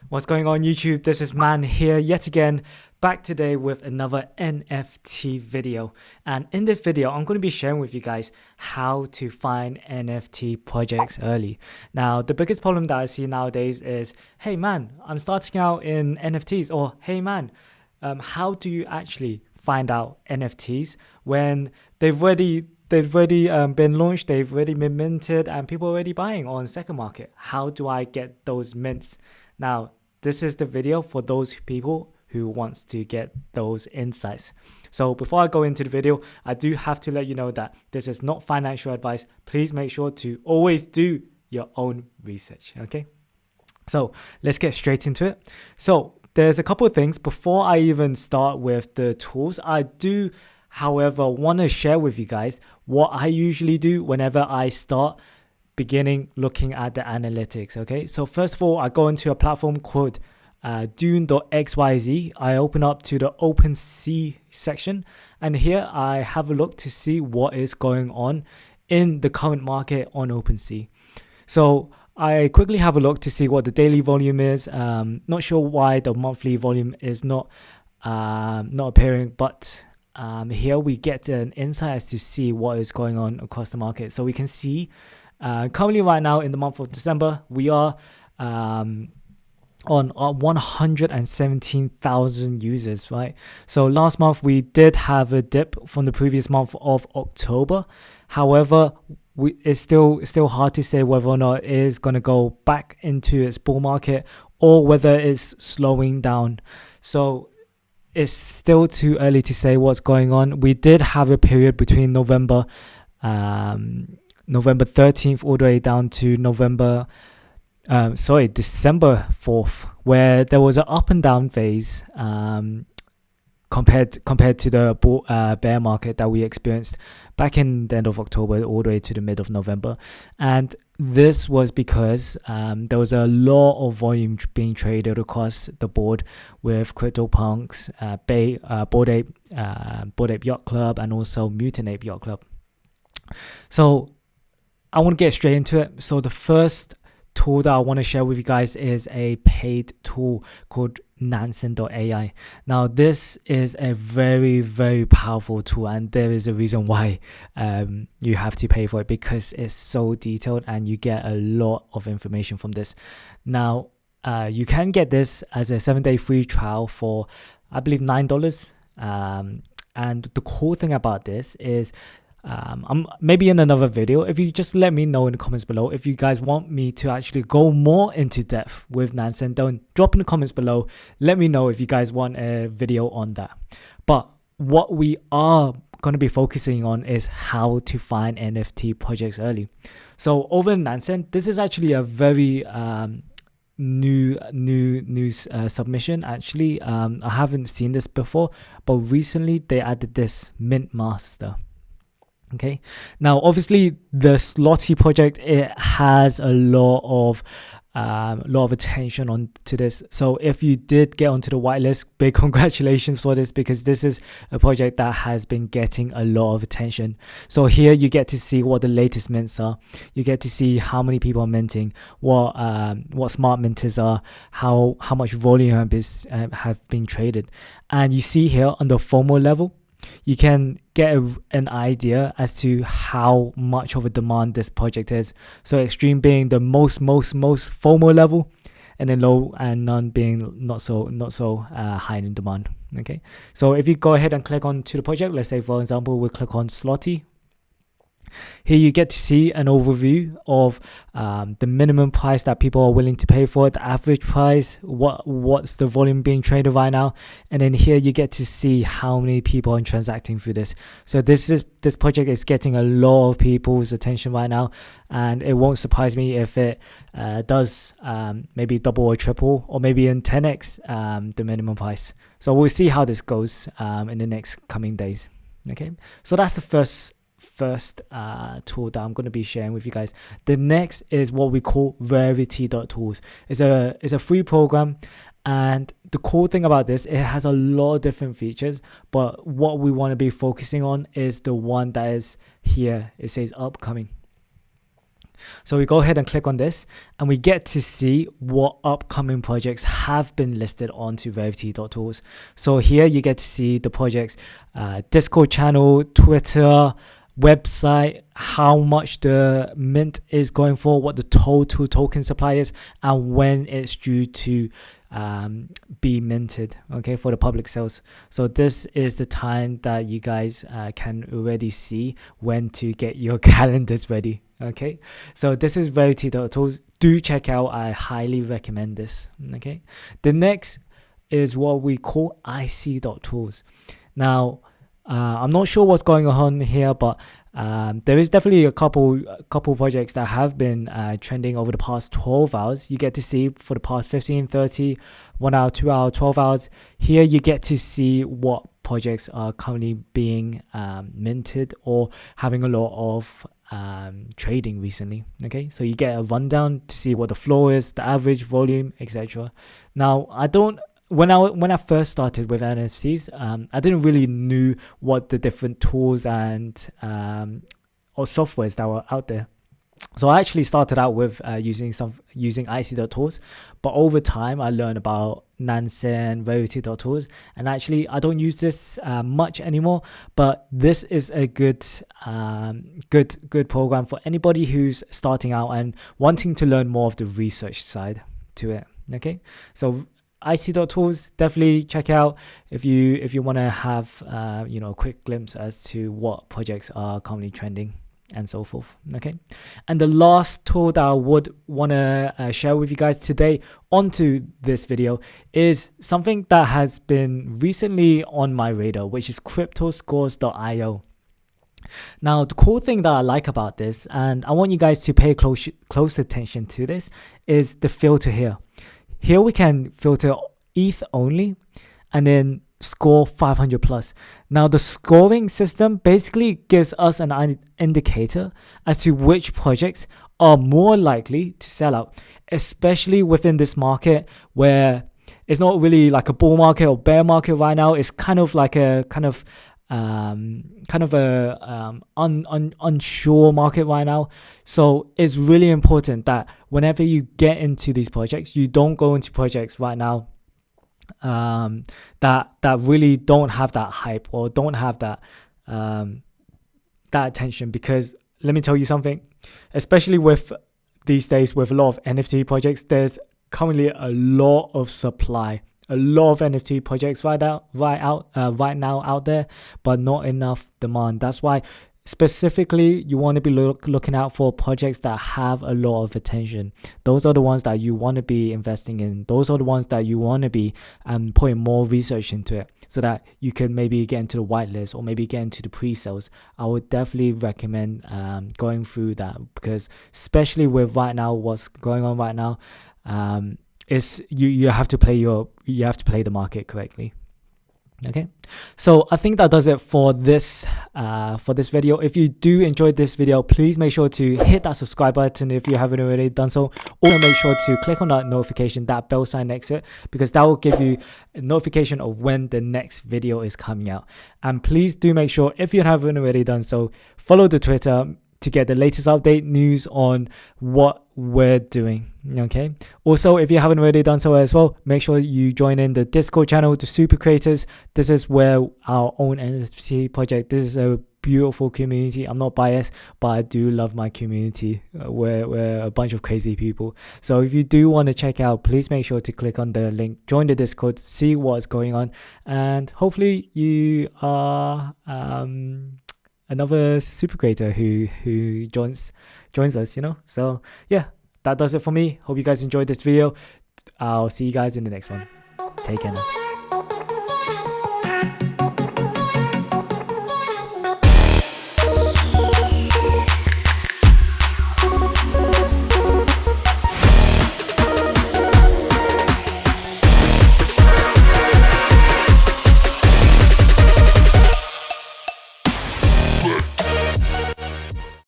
What's going on YouTube? This is Manh here yet again, back today with another NFT video. And in this video, I'm going to be sharing with you guys how to find NFT projects early. Now, the biggest problem that I see nowadays is, hey man, I'm starting out in NFTs, or hey man, how do you actually find out NFTs when they've already been launched, they've already been minted, and people are already buying on second market? How do I get those mints? Now, this is the video for those people who wants to get those insights. So before I go into the video, I do have to let you know that this is not financial advice. Please make sure to always do your own research, okay? So let's get straight into it. So there's a couple of things before I even start with the tools. I do, however, want to share with you guys what I usually do whenever I start beginning looking at the analytics. Okay, so first of all, I go into a platform called Dune.xyz. I open up to the OpenSea section, and here I have a look to see what is going on in the current market on OpenSea. So I quickly have a look to see what the daily volume is. Not sure why the monthly volume is not appearing, but here we get an insight as to see what is going on across the market. So we can see currently right now in the month of December, we are on 117,000 users, right? So last month we did have a dip from the previous month of October. However, it's still hard to say whether or not it is going to go back into its bull market or whether it's slowing down. So it's still too early to say what's going on. We did have a period between November 13th all the way down to December 4th, where there was an up and down phase compared to the bear market that we experienced back in the end of October all the way to the mid of November. And this was because there was a lot of volume being traded across the board with CryptoPunks, Bored Ape Yacht Club, and also Mutant Ape Yacht Club. So I want to get straight into it. So the first tool that I want to share with you guys is a paid tool called Nansen.ai. Now, this is a very, very powerful tool, and there is a reason why you have to pay for it, because it's so detailed and you get a lot of information from this. Now, you can get this as a 7-day free trial for, I believe, $9. And the cool thing about this is, maybe in another video, if you just let me know in the comments below if you guys want me to actually go more into depth with Nansen, don't drop in the comments below. Let me know if you guys want a video on that. But what we are going to be focusing on is how to find NFT projects early. So over in Nansen, this is actually a very new submission. Actually, I haven't seen this before, but recently they added this Mint Master. Okay, now obviously the Slotty project, it has a lot of attention on to this. So if you did get onto the whitelist, big congratulations for this, because this is a project that has been getting a lot of attention. So here you get to see what the latest mints are. You get to see how many people are minting, what smart minters are, how much volume have been traded, and you see here on the FOMO level, you can get an idea as to how much of a demand this project is. So extreme being the most FOMO level, and then low and none being not so high in demand. Okay, so if you go ahead and click on to the project, let's say for example we click on Slotty. Here you get to see an overview of the minimum price that people are willing to pay for it, the average price, what's the volume being traded right now, and then here you get to see how many people are transacting through this. So this project is getting a lot of people's attention right now, and it won't surprise me if it does maybe double or triple, or maybe in 10x the minimum price. So we'll see how this goes in the next coming days. Okay, so that's the first tool that I'm going to be sharing with you guys. The next is what we call Rarity Tools. It's a free program, and the cool thing about this, it has a lot of different features, but what we want to be focusing on is the one that is here. It says upcoming. So we go ahead and click on this, and we get to see what upcoming projects have been listed onto Rarity.tools. So here you get to see the projects, Discord channel, Twitter, website, how much the mint is going for, what the total token supply is, and when it's due to be minted, okay, for the public sales. So this is the time that you guys can already see when to get your calendars ready. Okay, so this is Rarity.tools. Do check out, I highly recommend this. Okay, the next is what we call IC.tools. Now I'm not sure what's going on here, but there is definitely a couple projects that have been trending over the past 12 hours. You get to see for the past 15, 30, 1 hour, 2 hour, 12 hours. Here you get to see what projects are currently being minted or having a lot of trading recently. Okay, so you get a rundown to see what the flow is, the average volume, etc. Now when I first started with NFTs, I didn't really knew what the different tools and or softwares that were out there. So I actually started out with using IC.tools, but over time I learned about Nansen, Rarity.tools, and actually I don't use this much anymore. But this is a good program for anybody who's starting out and wanting to learn more of the research side to it. Okay, so IC.tools, definitely check out if you want to have a quick glimpse as to what projects are currently trending and so forth. Okay, and the last tool that I would want to share with you guys today onto this video is something that has been recently on my radar, which is Cryptoscores Dot Io. Now, the cool thing that I like about this, and I want you guys to pay close attention to this, is the filter here. Here we can filter ETH only and then score 500 plus. Now the scoring system basically gives us an indicator as to which projects are more likely to sell out, especially within this market where it's not really like a bull market or bear market right now. It's kind of like a unsure market right now. So it's really important that whenever you get into these projects, you don't go into projects right now that really don't have that hype or don't have that attention. Because let me tell you something, especially with these days with a lot of NFT projects, there's currently a lot of supply, a lot of NFT projects right now out there, but not enough demand. That's why specifically you want to be looking out for projects that have a lot of attention. Those are the ones that you want to be investing in. Those are the ones that you want to be putting more research into it, so that you can maybe get into the whitelist or maybe get into the pre-sales. I would definitely recommend going through that, because especially with right now what's going on right now, is you have to play the market correctly. Okay, so I think that does it for this video. If you do enjoy this video, please make sure to hit that subscribe button if you haven't already done so. Also make sure to click on that notification, that bell sign next to it, because that will give you a notification of when the next video is coming out. And please do make sure, if you haven't already done so, follow the Twitter to get the latest update news on what we're doing. Okay, also if you haven't already done so as well, make sure you join in the Discord channel, the super creators. This is where our own NFT project, this is a beautiful community. I'm not biased, but I do love my community. We're a bunch of crazy people. So if you do want to check out, please make sure to click on the link, join the Discord, see what's going on, and hopefully you are another super creator who joins us, So yeah, that does it for me. Hope you guys enjoyed this video. I'll see you guys in the next one. Take care now.